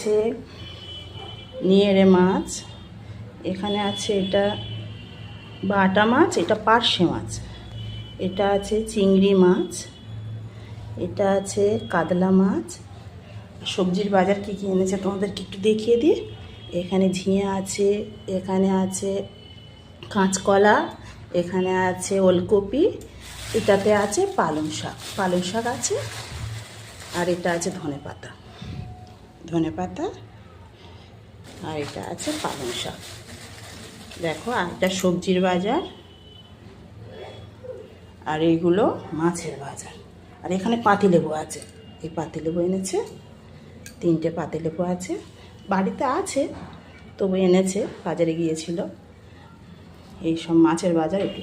আছে নিয়েরে মাছ, এখানে আছে এটা বাটা মাছ, এটা পার্শে মাছ, এটা আছে চিংড়ি মাছ, এটা আছে কাতলা মাছ। সবজির বাজার কী কী এনেছে তোমাদেরকে একটু দেখিয়ে দিই। এখানে ঝিঙে আছে, এখানে আছে কাঁচকলা, এখানে আছে ওলকপি, এটাতে আছে পালং শাক আছে, আর এটা আছে ধনেপাতা, আর এটা আছে পালং শাক। দেখো, আর এটা সবজির বাজার, আর এইগুলো মাছের বাজার। আর এখানে পাতিলেবু আছে, এই পাতিলেবু এনেছে, 3টে পাতিলেবু আছে, বাড়িতে আছে তবু এনেছে, বাজারে গিয়েছিল। এই সব মাছের বাজার একটু